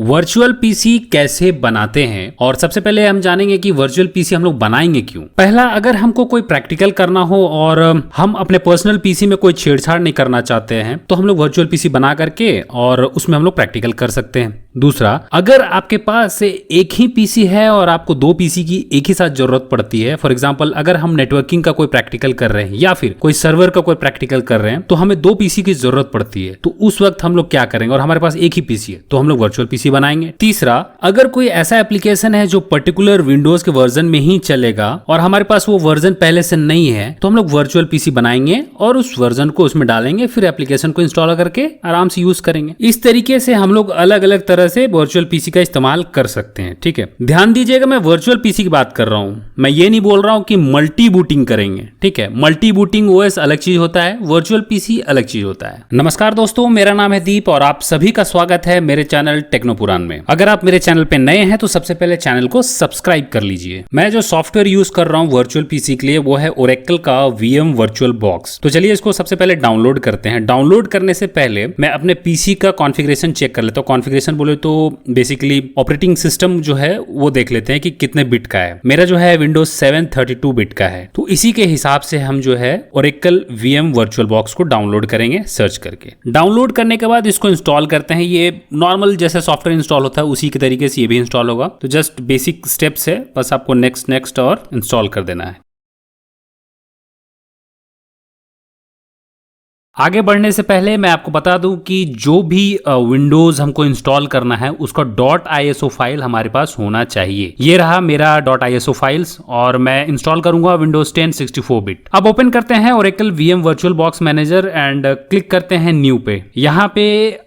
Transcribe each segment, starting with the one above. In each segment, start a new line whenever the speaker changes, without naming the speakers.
Virtual PC कैसे बनाते हैं और सबसे पहले हम जानेंगे कि वर्चुअल पीसी हम लोग बनाएंगे क्यों। पहला, अगर हमको कोई प्रैक्टिकल करना हो और हम अपने पर्सनल पीसी में कोई छेड़छाड़ नहीं करना चाहते हैं तो हम लोग वर्चुअल पीसी बना करके और उसमें हम लोग प्रैक्टिकल कर सकते हैं। दूसरा, अगर आपके पास से एक ही पीसी है और आपको दो पीसी की एक ही साथ जरूरत पड़ती है, फॉर एग्जांपल अगर हम नेटवर्किंग का कोई प्रैक्टिकल कर रहे हैं या फिर कोई सर्वर का कोई प्रैक्टिकल कर रहे हैं तो हमें दो पीसी की जरूरत पड़ती है, तो उस वक्त हम लोग क्या करेंगे और हमारे पास एक ही पीसी है तो हम लोग वर्चुअल पीसी बनाएंगे। तीसरा, अगर कोई ऐसा एप्लीकेशन है जो पर्टिकुलर विंडोज के वर्जन में ही चलेगा और हमारे पास वो वर्जन पहले से नहीं है तो हम लोग वर्चुअल पीसी बनाएंगे और उस वर्जन को उसमें डालेंगे, फिर एप्लीकेशन को इंस्टॉल करके आराम से यूज करेंगे। इस तरीके से हम लोग अलग अलग तरह से वर्चुअल पीसी का इस्तेमाल कर सकते हैं। ठीक है, ध्यान दीजिएगा, मैं वर्चुअल पीसी की बात कर रहा हूं, मैं ये नहीं बोल रहा हूं कि मल्टी बूटिंग करेंगे। ठीक है, मल्टी बूटिंग ओएस अलग चीज होता है, वर्चुअल पीसी अलग चीज होता है। नमस्कार दोस्तों, मेरा नाम है दीप और आप सभी का स्वागत है मेरे चैनल टेक्नोपुराण में। अगर आप मेरे चैनल पे नए हैं तो सबसे पहले चैनल को सब्सक्राइब कर लीजिए। मैं जो सॉफ्टवेयर यूज कर रहा हूं वर्चुअल पीसी के लिए वो है ओरेकल का VM वर्चुअल बॉक्स। तो चलिए इसको सबसे पहले डाउनलोड करते हैं। डाउनलोड करने से पहले मैं अपने पीसी का कॉन्फ़िगरेशन चेक कर लेता हूं। कॉन्फ़िगरेशन बोले तो बेसिकली ऑपरेटिंग सिस्टम जो है वो देख लेते हैं कि कितने बिट का है। मेरा जो है विंडोज 7 32 बिट का है, तो इसी के हिसाब से हम जो है ओरेकल VM वर्चुअल बॉक्स को डाउनलोड करेंगे सर्च करके। डाउनलोड करने के बाद इसको इंस्टॉल करते हैं। ये नॉर्मल जैसे सॉफ्टवेयर इंस्टॉल होता है उसी के तरीके से ये भी इंस्टॉल होगा। तो जस्ट बेसिक स्टेप्स है, बस आपको नेक्स्ट और इंस्टॉल कर देना है। आगे बढ़ने से पहले मैं आपको बता दूं कि जो भी विंडोज हमको इंस्टॉल करना है उसका .iso फाइल हमारे पास होना चाहिए। ये रहा मेरा .iso फाइल्स और मैं इंस्टॉल करूंगा विंडोज 10 64 बिट। अब ओपन करते हैं Oracle VM virtual box manager and click करते हैं न्यू पे। यहाँ पे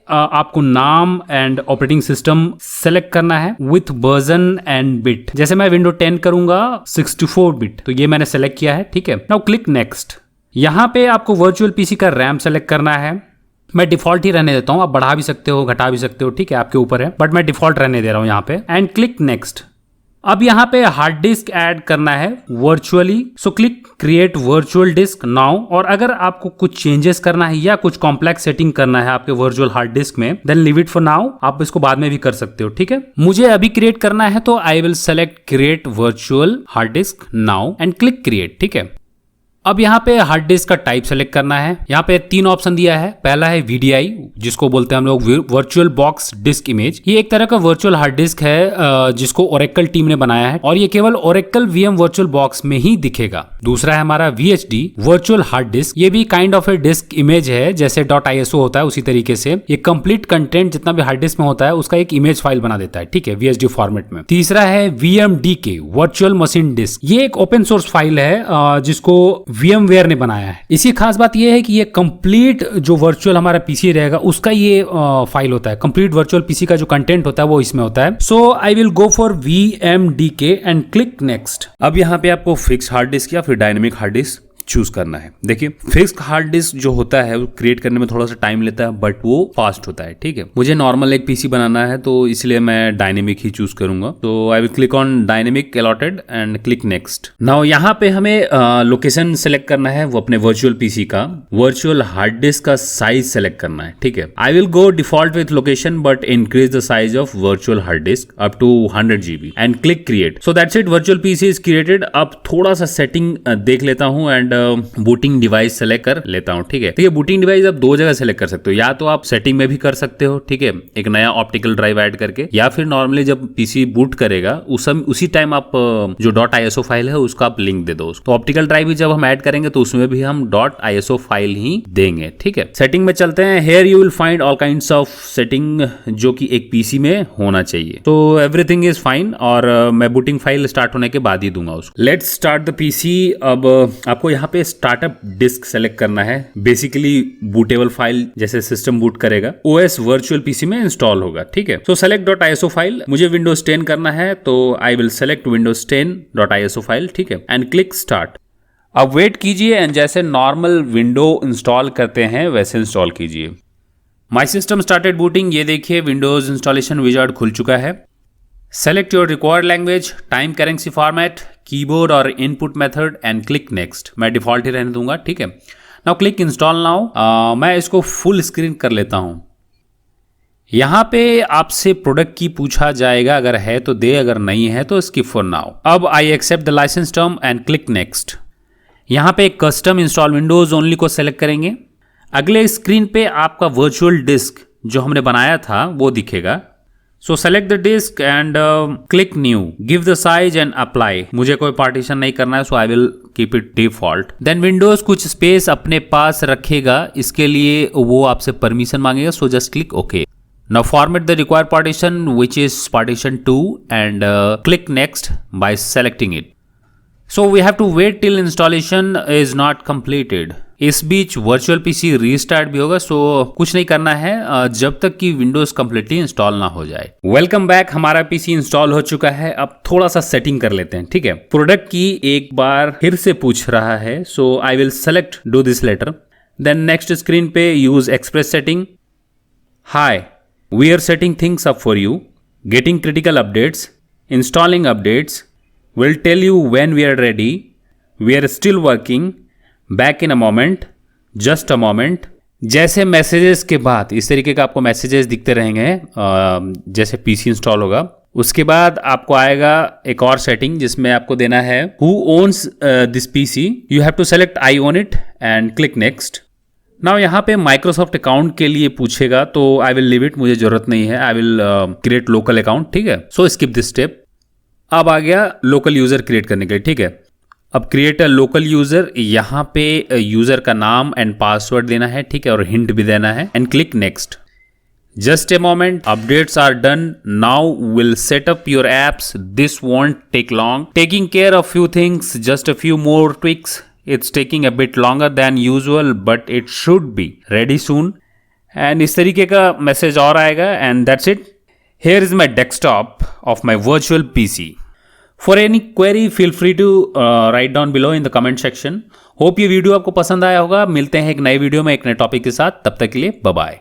आपको नाम एंड ऑपरेटिंग सिस्टम सेलेक्ट करना है विथ वर्जन एंड बिट। जैसे मैं विंडो 10 करूंगा 64 बिट, तो ये मैंने सेलेक्ट किया है। ठीक है, नाउ क्लिक नेक्स्ट। यहाँ पे आपको वर्चुअल पीसी का रैम सेलेक्ट करना है। मैं डिफॉल्ट ही रहने देता हूँ, आप बढ़ा भी सकते हो घटा भी सकते हो, ठीक है आपके ऊपर है, बट मैं डिफॉल्ट रहने दे रहा हूँ यहाँ पे एंड क्लिक नेक्स्ट। अब यहाँ पे हार्ड डिस्क ऐड करना है virtually, so click create virtual disc now. और अगर आपको कुछ चेंजेस करना है या कुछ कॉम्प्लेक्स सेटिंग करना है आपके वर्चुअल हार्ड डिस्क में, then leave it for now, आप इसको बाद में भी कर सकते हो। ठीक है, मुझे अभी क्रिएट करना है तो I will select create virtual hard disc now and click create. ठीक है, अब यहाँ पे हार्ड डिस्क का टाइप सेलेक्ट करना है। यहाँ पे 3 ऑप्शन दिया है। पहला है VDI, जिसको बोलते हैं हम लोग वर्चुअल बॉक्स डिस्क इमेज। ये एक तरह का वर्चुअल हार्ड डिस्क है जिसको ओरेकल टीम ने बनाया है और ये केवल ओरेकल VM वर्चुअल बॉक्स में ही दिखेगा। दूसरा है हमारा VHD वर्चुअल हार्ड डिस्क। ये भी kind of A disc image है, जैसे .iso होता है उसी तरीके से ये कंप्लीट कंटेंट जितना भी हार्ड डिस्क में होता है उसका एक इमेज फाइल बना देता है। ठीक है, VHD फॉर्मेट में। तीसरा है VMDK वर्चुअल मशीन डिस्क। ये एक ओपन सोर्स फाइल है जिसको VMware ने बनाया है। इसी खास बात यह है कि ये कंप्लीट जो वर्चुअल हमारा पीसी रहेगा उसका ये फाइल होता है। कंप्लीट वर्चुअल पीसी का जो कंटेंट होता है वो इसमें होता है। So I will go for VMDK and click next. अब यहाँ पे आपको फिक्स हार्ड डिस्क या फिर डायनेमिक हार्ड डिस्क चूज करना है। देखिए, फिक्स्ड हार्ड डिस्क जो होता है वो क्रिएट करने में थोड़ा सा टाइम लेता है बट वो फास्ट होता है। ठीक है, मुझे नॉर्मल एक पीसी बनाना है तो इसलिए मैं डायनेमिक ही चूज करूंगा। तो I will click on dynamic allotted and click next. Now यहाँ पे हमें लोकेशन सेलेक्ट करना है, वो अपने वर्चुअल पीसी का वर्चुअल हार्ड डिस्क का साइज सेलेक्ट करना है। ठीक है, I will go default with location but increase the size of virtual hard disk up to 100 GB and click create. So that's it, virtual PC is created. अब थोड़ा सा setting देख लेता हूँ एंड बूटिंग डिवाइस सेलेक्ट कर लेता हूं। ठीक है, तो ये बूटिंग डिवाइस आप 2 जगह सेलेक्ट कर सकते हो, या तो आप सेटिंग में भी कर सकते हो, ठीक है, एक नया ऑप्टिकल ड्राइव ऐड करके, या फिर नॉर्मली जब पीसी बूट करेगा उसी टाइम आप जो .iso फाइल है उसका आप लिंक दे दो। तो ऑप्टिकल ड्राइव भी जब हम ऐड करेंगे तो उसमें भी हम .iso फाइल ही देंगे। ठीक है, सेटिंग में चलते हैं। Here you will find all kinds of setting जो कि एक पीसी में होना चाहिए। तो एवरीथिंग इज फाइन और मैं बूटिंग फाइल स्टार्ट होने के बाद ही दूंगा उसको। Let's start the PC. अब आपको यहाँ पे स्टार्टअप डिस्क सेलेक्ट करना है। बेसिकली बूटेबल फाइल जैसे सिस्टम बूट करेगा OS वर्चुअल पीसी में इंस्टॉल होगा। ठीक है, सो सेलेक्ट .iso फाइल। मुझे विंडोज 10 करना है तो I will select Windows 10 .iso file. ठीक है, एंड क्लिक स्टार्ट। अब वेट कीजिए एंड जैसे नॉर्मल विंडो इंस्टॉल करते हैं वैसे इंस्टॉल कीजिए। My system started booting. ये देखिए विंडोज इंस्टॉलेशन विजार्ड खुल चुका है। Select your required language, time currency format, keyboard और input method and click next। मैं डिफॉल्ट ही रहने दूंगा। ठीक है, नाउ क्लिक इंस्टॉल नाउ। मैं इसको फुल स्क्रीन कर लेता हूं। यहाँ पे आपसे प्रोडक्ट की पूछा जाएगा, अगर है तो दे, अगर नहीं है तो स्किप फॉर नाउ। अब I accept the license term and click next. यहाँ पे कस्टम इंस्टॉल विंडोज ओनली को सेलेक्ट करेंगे। अगले स्क्रीन पे आपका वर्चुअल डिस्क जो हमने बनाया था वो दिखेगा। So select the disk and click new, give the size and apply. मुझे कोई पार्टीशन नहीं करना है, so I will keep it default. Then Windows कुछ स्पेस अपने पास रखेगा, इसके लिए वो आपसे परमिशन मांगेगा, so just click okay. Now format the required partition, which is partition 2, and click next by selecting it. So we have to wait till installation is not completed. इस बीच वर्चुअल पीसी रीस्टार्ट भी होगा, सो कुछ नहीं करना है जब तक कि विंडोज कंप्लीटली इंस्टॉल ना हो जाए। वेलकम बैक, हमारा पीसी इंस्टॉल हो चुका है। अब थोड़ा सा सेटिंग कर लेते हैं, ठीक है। प्रोडक्ट की एक बार फिर से पूछ रहा है, so I will select do this letter. Then next screen पे use express setting. Hi, we are setting things up for you, getting critical updates, installing updates, we'll tell you when we are ready, we are still working, back in a moment, just a moment। जैसे messages के बाद इस तरीके का आपको messages दिखते रहेंगे जैसे पीसी इंस्टॉल होगा। उसके बाद आपको आएगा एक और सेटिंग जिसमें आपको देना है who owns this PC, you have to select I own it and click next। Now यहाँ पे माइक्रोसॉफ्ट अकाउंट के लिए पूछेगा, तो आई विल लीव इट, मुझे जरूरत नहीं है। I will create local account, ठीक है। सो स्किप दिस स्टेप। अब आ गया लोकल यूजर क्रिएट करने के लिए, ठीक है। अब क्रिएट अ लोकल यूजर, यहाँ पे यूजर का नाम एंड पासवर्ड देना है, ठीक है, और हिंट भी देना है, and click next. Just a moment, updates are done, now will set up your apps, this won't take long, taking care of few things, just a few more tweaks. It's taking a bit longer than usual, but it should be ready soon. And इस तरीके का message और आएगा, and that's it. Here is my desktop of my virtual PC. For any query, feel free to write down below in the comment section. Hope ये video आपको पसंद आया होगा। मिलते हैं एक नए वीडियो में एक नए टॉपिक के साथ, तब तक के लिए बाय बाय।